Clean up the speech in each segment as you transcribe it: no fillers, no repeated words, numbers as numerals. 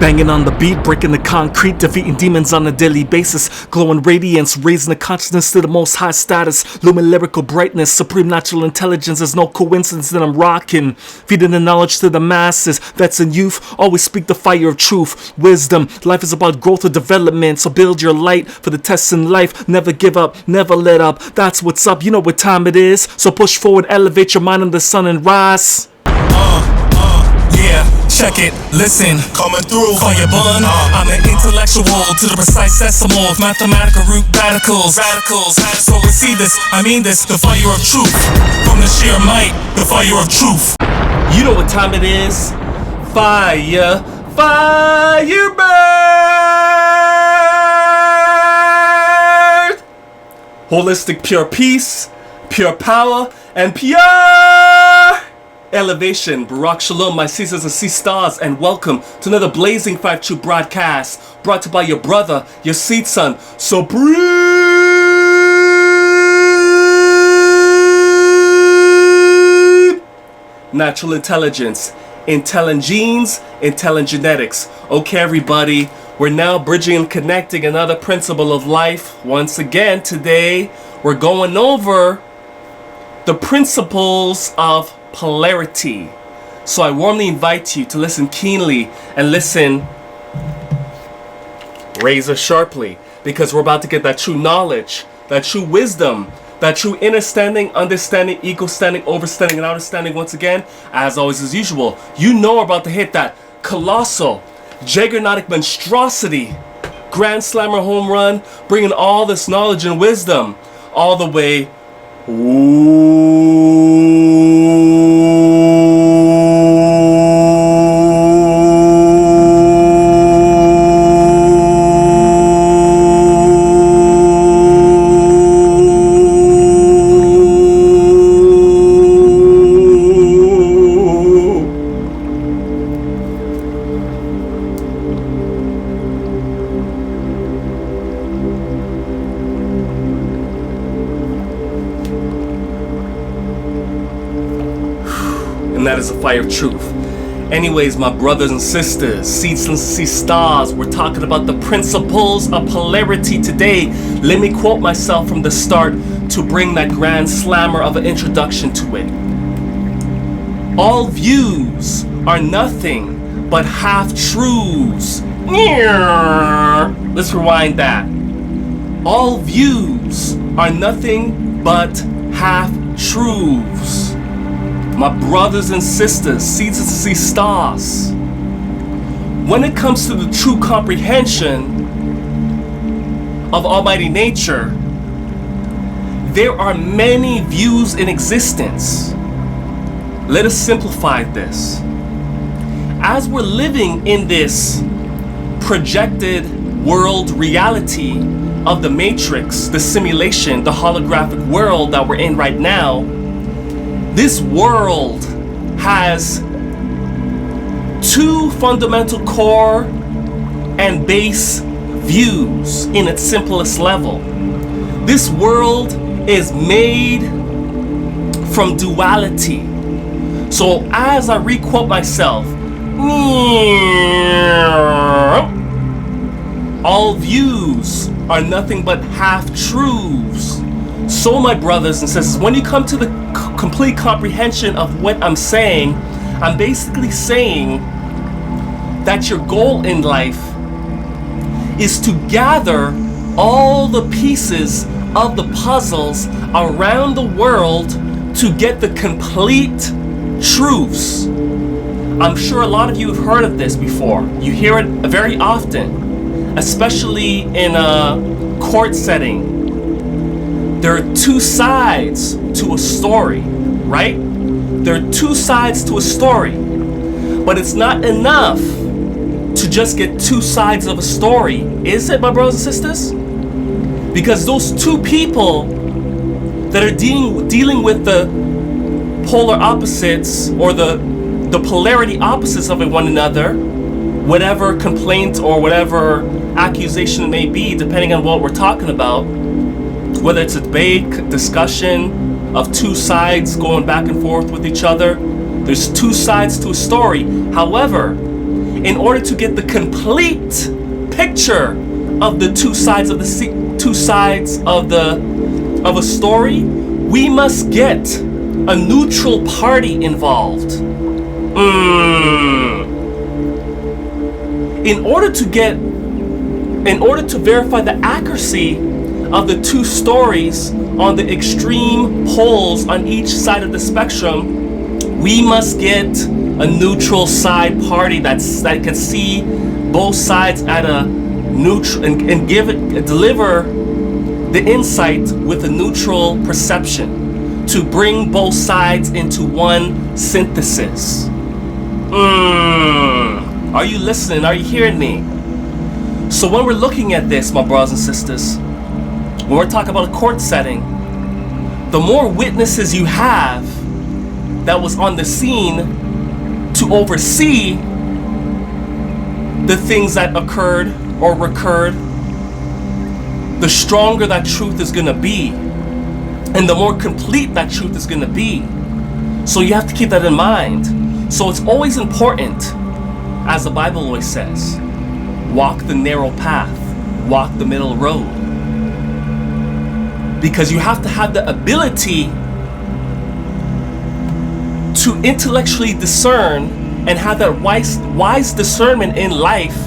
Banging on the beat, breaking the concrete, defeating demons on a daily basis. Glowing radiance, raising the consciousness to the most high status. Lumen lyrical brightness, supreme natural intelligence. There's no coincidence that I'm rocking. Feeding the knowledge to the masses. Vets and youth always speak the fire of truth. Wisdom, life is about growth or development. So build your light for the tests in life. Never give up, never let up. That's what's up, you know what time it is. So push forward, elevate your mind in the sun and rise. Yeah, check it, listen, coming through for your bun. I'm an intellectual to the precise decimal of mathematical root radicals. So receive this, I mean this, the fire of truth. From the sheer might, the fire of truth. You know what time it is. Fire, bird. Holistic pure peace, pure power, and pure elevation. Barak Shalom, my sisters and sisters, and welcome to another blazing 5-2 broadcast brought to you by your brother, your seed son. So breathe. Natural intelligence, intelligent genes, intelligent genetics. Okay, everybody, we're now bridging and connecting another principle of life. Once again, today we're going over the principles of polarity. So I warmly invite you to listen keenly and listen razor sharply, because we're about to get that true knowledge, that true wisdom, that true inner standing, understanding, ego standing, overstanding, and outer standing. Once again, as always, as usual, you know we're about to hit that colossal, juggernaut monstrosity, grand slammer home run, bringing all this knowledge and wisdom all the way. And that is the fire of truth. Anyways, my brothers and sisters, seeds and stars, we're talking about the principles of polarity today. Let me quote myself from the start to bring that grand slammer of an introduction to it. All views are nothing but half-truths. Let's rewind that. All views are nothing but half-truths. My brothers and sisters, seeds and stars, when it comes to the true comprehension of Almighty Nature, there are many views in existence. Let us simplify this. As we're living in this projected world reality of the matrix, the simulation, the holographic world that we're in right now, this world has two fundamental core and base views in its simplest level. This world is made from duality. So as I requote myself, all views are nothing but half-truths. So my brothers and sisters, when you come to the complete comprehension of what I'm saying, I'm basically saying that your goal in life is to gather all the pieces of the puzzles around the world to get the complete truths. I'm sure a lot of you have heard of this before. You hear it very often, especially in a court setting. There are two sides to a story, right? There are two sides to a story. But it's not enough to just get two sides of a story, is it, my brothers and sisters? Because those two people that are dealing with the polar opposites, or the polarity opposites of one another, whatever complaint or whatever accusation it may be, depending on what we're talking about, whether it's a debate, discussion of two sides going back and forth with each other, there's two sides to a story. However, in order to get the complete picture of the two sides of a story, we must get a neutral party involved. In order to verify the accuracy of the two stories on the extreme poles on each side of the spectrum, we must get a neutral side party that can see both sides at a neutral and deliver the insight with a neutral perception to bring both sides into one synthesis. Are you listening? Are you hearing me? So when we're looking at this, my brothers and sisters, when we're talking about a court setting, the more witnesses you have that was on the scene to oversee the things that occurred or recurred, the stronger that truth is going to be, and the more complete that truth is going to be. So you have to keep that in mind. So it's always important, as the Bible always says, walk the narrow path, walk the middle road. Because you have to have the ability to intellectually discern and have that wise discernment in life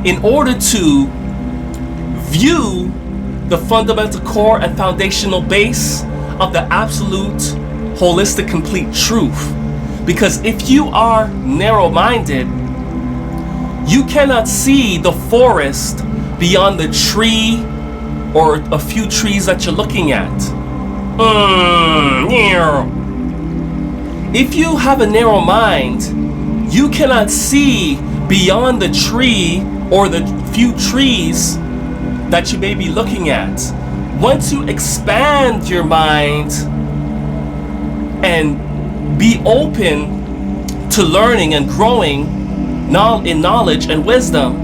in order to view the fundamental core and foundational base of the absolute, holistic, complete truth. Because if you are narrow-minded, you cannot see the forest beyond the tree or a few trees that you're looking at. If you have a narrow mind, you cannot see beyond the tree or the few trees that you may be looking at. Once you expand your mind and be open to learning and growing in knowledge and wisdom,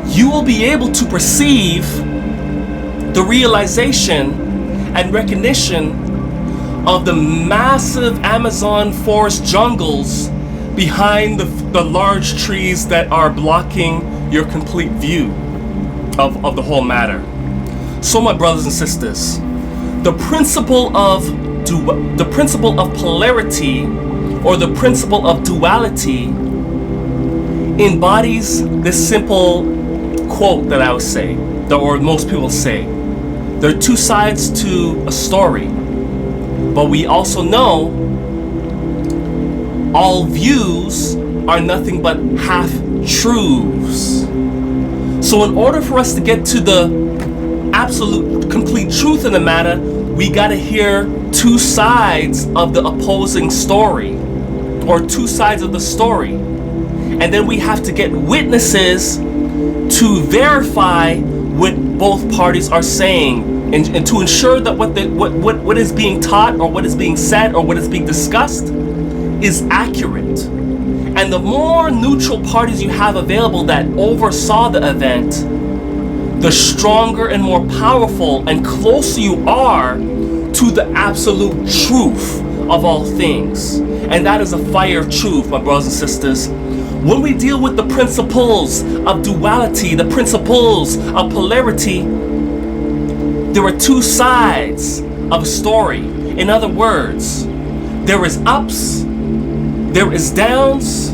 you will be able to perceive the realization and recognition of the massive Amazon forest jungles behind the large trees that are blocking your complete view of the whole matter. So my brothers and sisters, the principle of polarity or the principle of duality embodies this simple quote that I would say, or most people say. There are two sides to a story, but we also know all views are nothing but half-truths. So in order for us to get to the absolute complete truth in the matter, we gotta hear two sides of the opposing story, or two sides of the story. And then we have to get witnesses to verify what both parties are saying, and to ensure that what is being taught or what is being said or what is being discussed is accurate. And the more neutral parties you have available that oversaw the event, the stronger and more powerful and closer you are to the absolute truth of all things. And that is a fire of truth, my brothers and sisters. When we deal with the principles of duality, the principles of polarity, there are two sides of a story. In other words, there is ups, there is downs,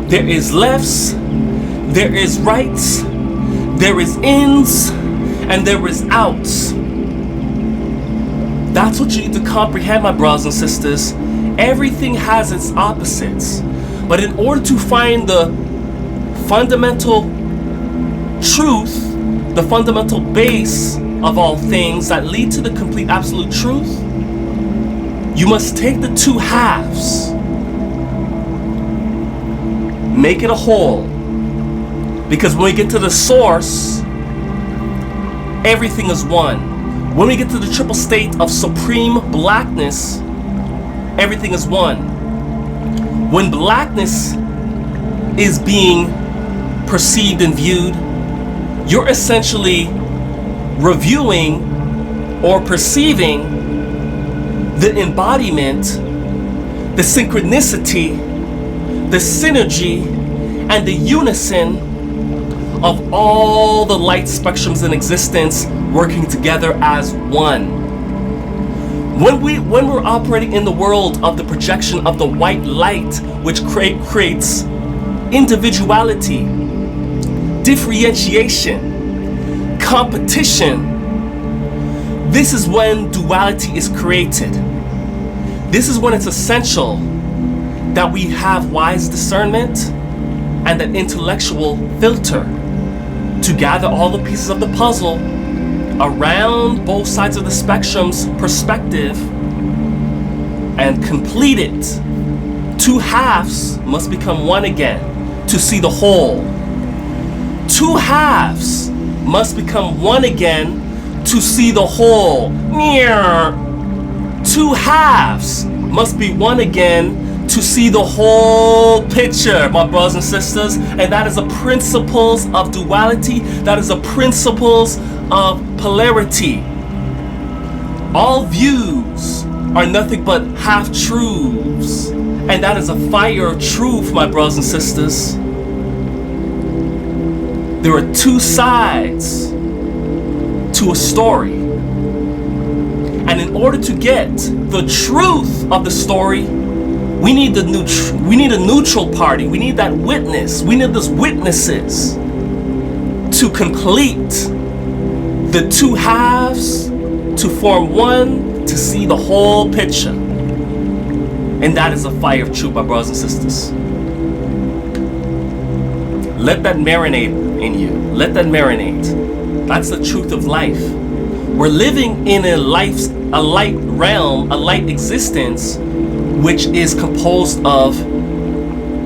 there is lefts, there is rights, there is ins, and there is outs. That's what you need to comprehend, my brothers and sisters. Everything has its opposites. But in order to find the fundamental truth, the fundamental base of all things that lead to the complete absolute truth, you must take the two halves, make it a whole. Because when we get to the source, everything is one. When we get to the triple state of supreme blackness, everything is one. When blackness is being perceived and viewed, you're essentially reviewing or perceiving the embodiment, the synchronicity, the synergy, and the unison of all the light spectrums in existence working together as one. When we're operating in the world of the projection of the white light, which creates individuality, differentiation, competition, this is when duality is created. This is when it's essential that we have wise discernment and an intellectual filter to gather all the pieces of the puzzle around both sides of the spectrum's perspective and complete it. Two halves must become one again to see the whole. Two halves must become one again to see the whole. Two halves must be one again to see the whole picture, my brothers and sisters. And that is the principles of duality. That is the principles of polarity. All views are nothing but half-truths. And that is a fire of truth, my brothers and sisters. There are two sides to a story. And in order to get the truth of the story, we need a neutral party. We need that witness. We need those witnesses to complete the two halves to form one to see the whole picture. And that is the fire of truth, my brothers and sisters. Let that marinate in you. Let that marinate. That's the truth of life. We're living in a light realm, a light existence, which is composed of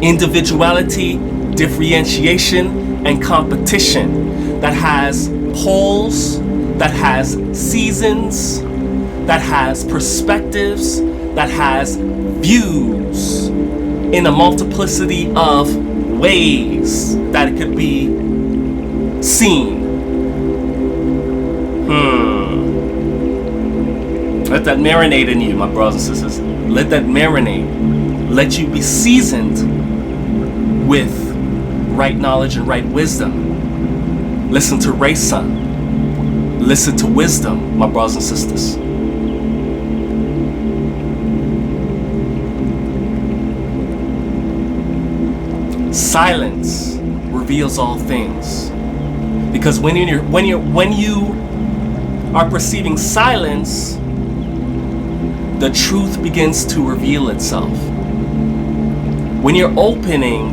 individuality, differentiation, and competition, that has poles, that has seasons, that has perspectives, that has views in a multiplicity of ways that it could be seen. Let that marinate in you, my brothers and sisters. Let that marinate. Let you be seasoned with right knowledge and right wisdom. Listen to Ra-Sun. Listen to wisdom, my brothers and sisters. Silence reveals all things. Because when you are perceiving silence, the truth begins to reveal itself. When you're open,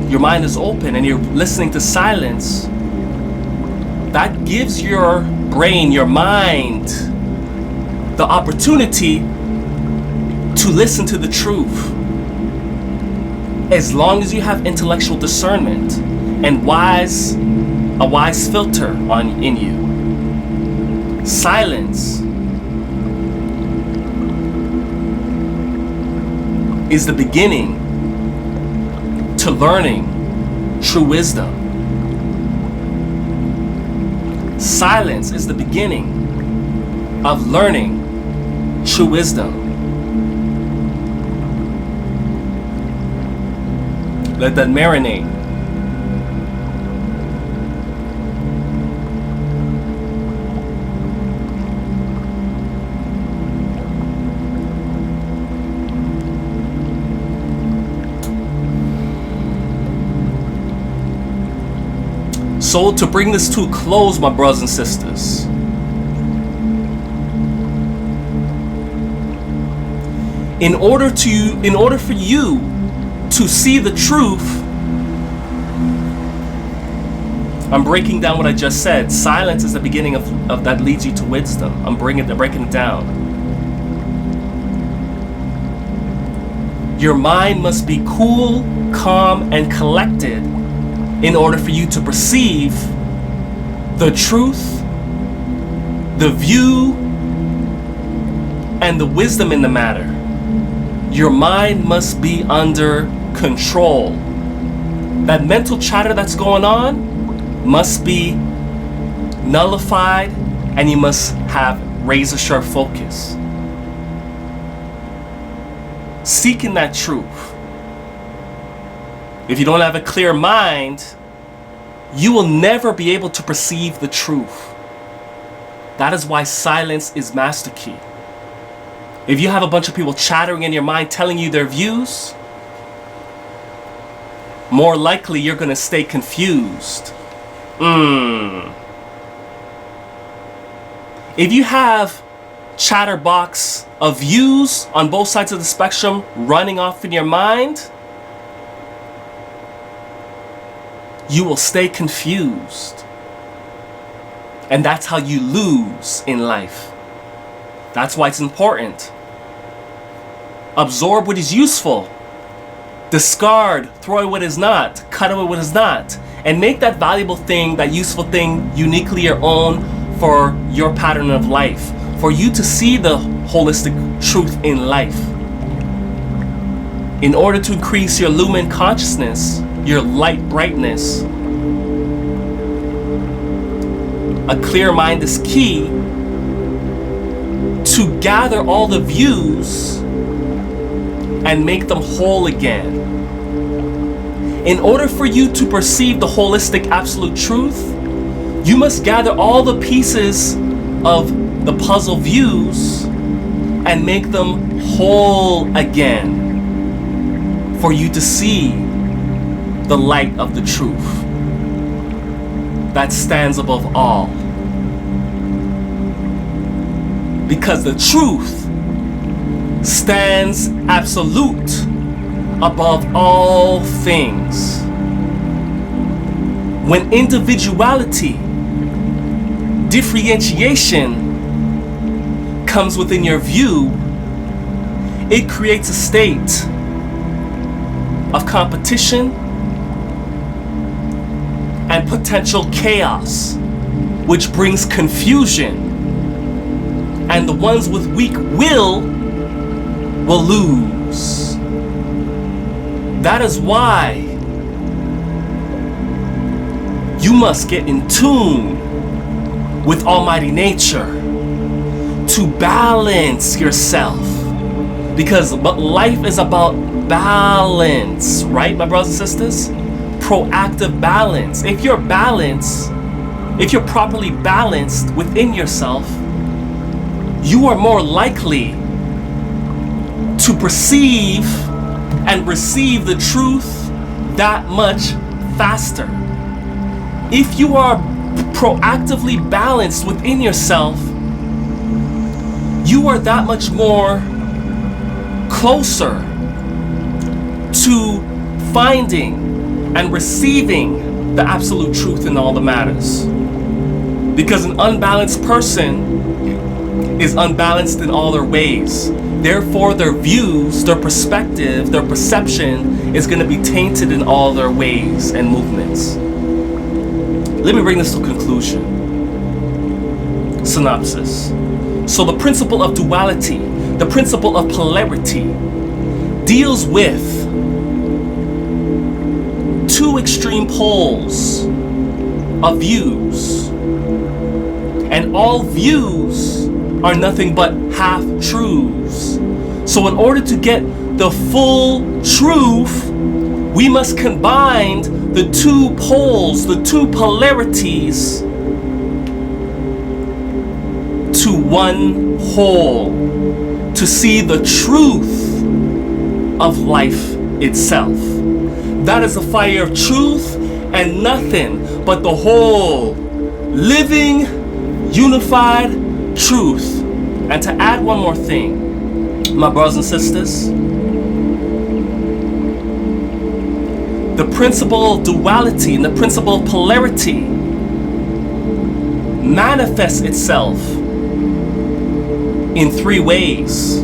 your mind is open and you're listening to silence, that gives your brain, your mind, the opportunity to listen to the truth. As long as you have intellectual discernment and a wise filter in you. Silence is the beginning to learning true wisdom. Silence is the beginning of learning true wisdom. Let that marinate. So to bring this to a close, my brothers and sisters, in order for you to see the truth, I'm breaking down what I just said. Silence is the beginning of that leads you to wisdom. I'm breaking it down. Your mind must be cool, calm, and collected in order for you to perceive the truth, the view, and the wisdom in the matter. Your mind must be under control. That mental chatter that's going on must be nullified, and you must have razor sharp focus. Seeking that truth If you don't have a clear mind, you will never be able to perceive the truth. That is why silence is master key. If you have a bunch of people chattering in your mind telling you their views, more likely you're going to stay confused. If you have chatterbox of views on both sides of the spectrum running off in your mind, you will stay confused. And that's how you lose in life. That's why it's important. Absorb what is useful. Discard, throw away what is not, cut away what is not, and make that valuable thing, that useful thing, uniquely your own for your pattern of life, for you to see the holistic truth in life. In order to increase your lumen consciousness, your light brightness, a clear mind is key to gather all the views and make them whole again. In order for you to perceive the holistic absolute truth, you must gather all the pieces of the puzzle views and make them whole again for you to see the light of the truth that stands above all. Because the truth stands absolute above all things. When individuality, differentiation comes within your view, it creates a state of competition and potential chaos, which brings confusion. And the ones with weak will lose. That is why you must get in tune with Almighty Nature to balance yourself. Because life is about balance, right, my brothers and sisters? Proactive balance. If you're balanced, if you're properly balanced within yourself, you are more likely to perceive and receive the truth that much faster. If you are proactively balanced within yourself, you are that much more closer to finding and receiving the absolute truth in all the matters. Because an unbalanced person is unbalanced in all their ways. Therefore, their views, their perspective, their perception is going to be tainted in all their ways and movements. Let me bring this to a conclusion. Synopsis. So the principle of duality, the principle of polarity, deals with two extreme poles of views. And all views are nothing but half-truths. So in order to get the full truth, we must combine the two poles, the two polarities, to one whole, to see the truth of life itself. That is the fire of truth and nothing but the whole, living, unified truth. And to add one more thing, my brothers and sisters, the principle of duality and the principle of polarity manifests itself in three ways.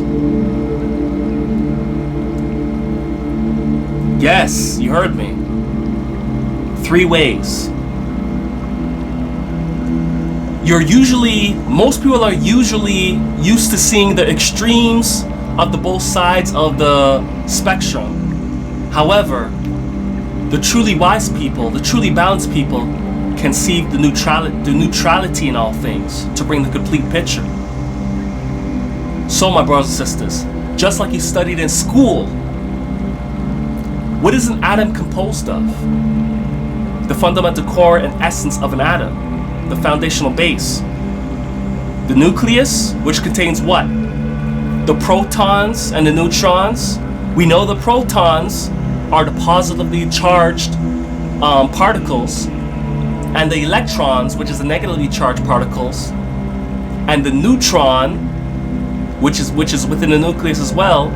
Yes, you heard me. Three ways. Most people are usually used to seeing the extremes of the both sides of the spectrum. However, the truly wise people, the truly balanced people, can see the neutrality in all things to bring the complete picture. So, my brothers and sisters, just like you studied in school, What is an atom composed of? The fundamental core and essence of an atom, the foundational base. The nucleus, which contains what? The protons and the neutrons. We know the protons are the positively charged particles, and the electrons, which is the negatively charged particles, and the neutron, which is within the nucleus as well,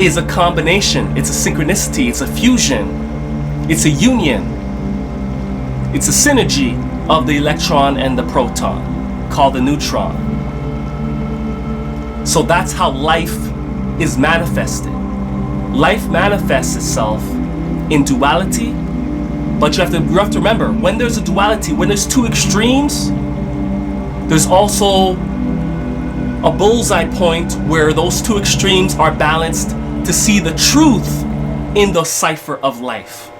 is a combination. It's a synchronicity. It's a fusion. It's a union. It's a synergy of the electron and the proton, called the neutron. So that's how life is manifested. Life manifests itself in duality, but you have to remember, when there's a duality, when there's two extremes, there's also a bullseye point where those two extremes are balanced to see the truth in the cipher of life.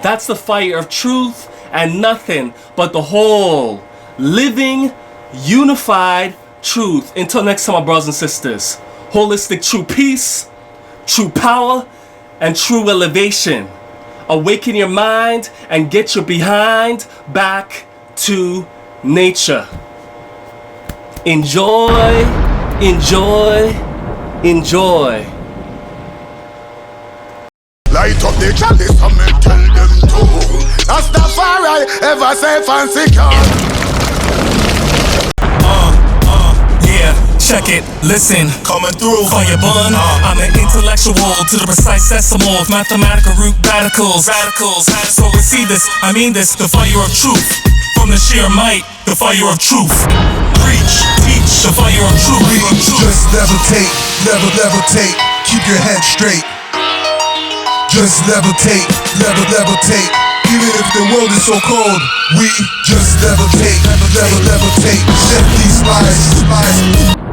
That's the fire of truth, and nothing but the whole, living, unified truth. Until next time, my brothers and sisters, holistic true peace, true power, and true elevation. Awaken your mind and get your behind back to nature. Enjoy, enjoy, enjoy. Light up the chalice and me tell them to. That's the fire I ever say fancy car. Check it, listen, Coming through fire bun. I'm an intellectual to the precise decimal of mathematical root radicals. So we see this, I mean this, the fire of truth. From the sheer might, the fire of truth. Preach, teach, the fire of truth. Just levitate, levitate. Keep your head straight. Just levitate, levitate. Even if the world is so cold, we just levitate, levitate. Shift these lies.